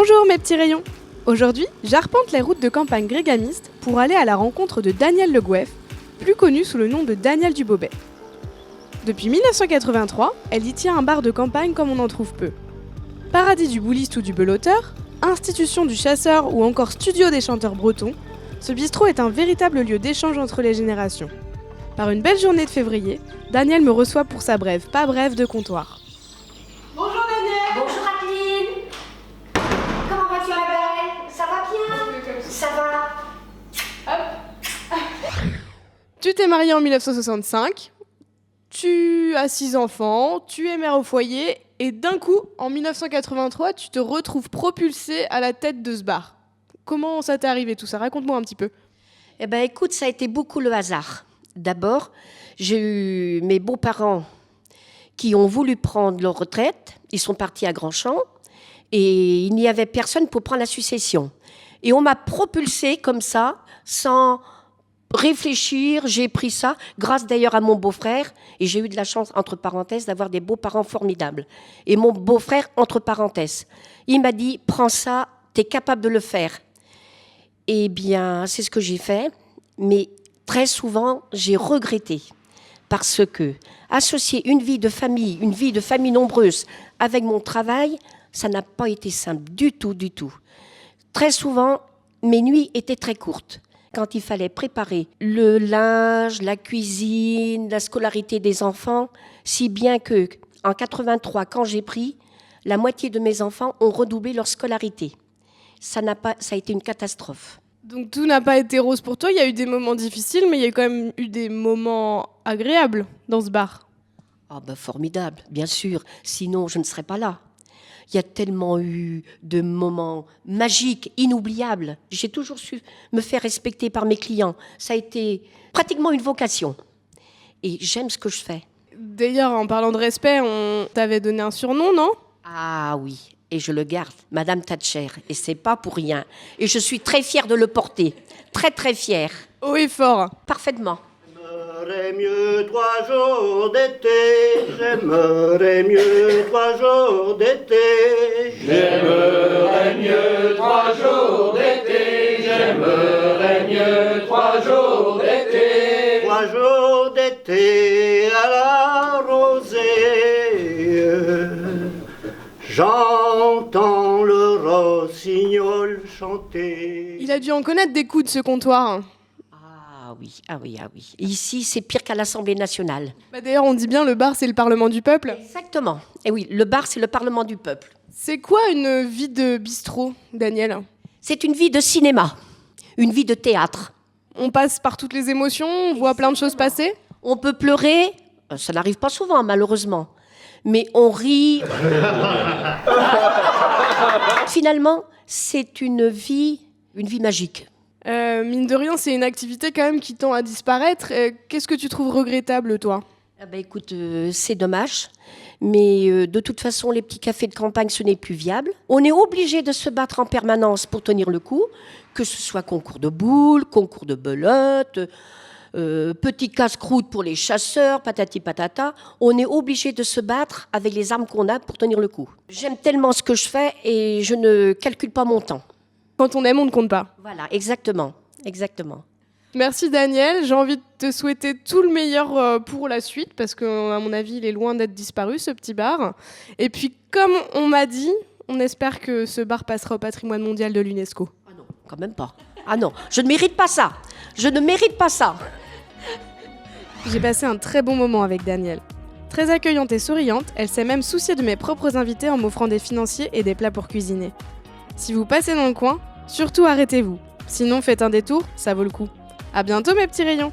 Bonjour mes petits rayons. Aujourd'hui, j'arpente les routes de campagne grégamistes pour aller à la rencontre de Daniel Le Goeff, plus connu sous le nom de Daniel Dubobet. Depuis 1983, elle y tient un bar de campagne comme on en trouve peu. Paradis du bouliste ou du belotteur, institution du chasseur ou encore studio des chanteurs bretons, ce bistrot est un véritable lieu d'échange entre les générations. Par une belle journée de février, Daniel me reçoit pour sa brève, pas brève de comptoir. Bonjour Daniel. Bonjour Adeline. Comment vas-tu ma belle? Ça va bien? Ça va. Tu t'es mariée en 1965, tu as 6 enfants, tu es mère au foyer et d'un coup, en 1983, tu te retrouves propulsée à la tête de ce bar. Comment ça t'est arrivé tout ça? Raconte-moi un petit peu. Eh bien écoute, ça a été beaucoup le hasard. D'abord, j'ai eu mes beaux-parents qui ont voulu prendre leur retraite. Ils sont partis à Grandchamp et il n'y avait personne pour prendre la succession. Et on m'a propulsée comme ça, sans réfléchir, j'ai pris ça, grâce d'ailleurs à mon beau-frère, et j'ai eu de la chance, entre parenthèses, d'avoir des beaux-parents formidables. Et mon beau-frère, entre parenthèses, il m'a dit, prends ça, t'es capable de le faire. Eh bien, c'est ce que j'ai fait, mais très souvent, j'ai regretté, parce que associer une vie de famille nombreuse, avec mon travail, ça n'a pas été simple du tout, du tout. Très souvent, mes nuits étaient très courtes. Quand il fallait préparer le linge, la cuisine, la scolarité des enfants, si bien que en 83, quand j'ai pris, la moitié de mes enfants ont redoublé leur scolarité. Ça a été une catastrophe. Donc tout n'a pas été rose pour toi, il y a eu des moments difficiles, mais il y a quand même eu des moments agréables dans ce bar. Ah ben formidable, bien sûr, sinon je ne serais pas là. Il y a tellement eu de moments magiques, inoubliables. J'ai toujours su me faire respecter par mes clients. Ça a été pratiquement une vocation. Et j'aime ce que je fais. D'ailleurs, en parlant de respect, on t'avait donné un surnom, non? Ah oui, et je le garde, Madame Thatcher. Et c'est pas pour rien. Et je suis très fière de le porter. Très, très fière. Haut et fort. Parfaitement. J'aimerais mieux 3 jours d'été, j'aimerais mieux 3 jours d'été. J'aimerais mieux 3 jours d'été, j'aimerais mieux 3 jours d'été. 3 jours d'été à la rosée, j'entends le rossignol chanter. Il a dû en connaître des coups de ce comptoir. Ah oui. Ici, c'est pire qu'à l'Assemblée nationale. D'ailleurs, on dit bien le bar, c'est le Parlement du peuple. Exactement. Et oui, le bar, c'est le Parlement du peuple. C'est quoi une vie de bistrot, Daniel? C'est une vie de cinéma, une vie de théâtre. On passe par toutes les émotions, on voit plein de choses passer. On peut pleurer, ça n'arrive pas souvent malheureusement, mais on rit. Finalement, c'est une vie magique. Mine de rien, c'est une activité quand même qui tend à disparaître. Qu'est-ce que tu trouves regrettable, toi? Écoute, c'est dommage, mais de toute façon, les petits cafés de campagne, ce n'est plus viable. On est obligé de se battre en permanence pour tenir le coup, que ce soit concours de boules, concours de belote, petit casse-croûte pour les chasseurs, patati patata. On est obligé de se battre avec les armes qu'on a pour tenir le coup. J'aime tellement ce que je fais et je ne calcule pas mon temps. Quand on aime, on ne compte pas. Voilà, exactement. Merci Daniel, j'ai envie de te souhaiter tout le meilleur pour la suite, parce qu'à mon avis, il est loin d'être disparu, ce petit bar. Et puis, comme on m'a dit, on espère que ce bar passera au patrimoine mondial de l'UNESCO. Ah non, quand même pas. Ah non, je ne mérite pas ça. J'ai passé un très bon moment avec Daniel. Très accueillante et souriante, elle s'est même souciée de mes propres invités en m'offrant des financiers et des plats pour cuisiner. Si vous passez dans le coin, surtout arrêtez-vous. Sinon, faites un détour, ça vaut le coup. À bientôt mes petits rayons!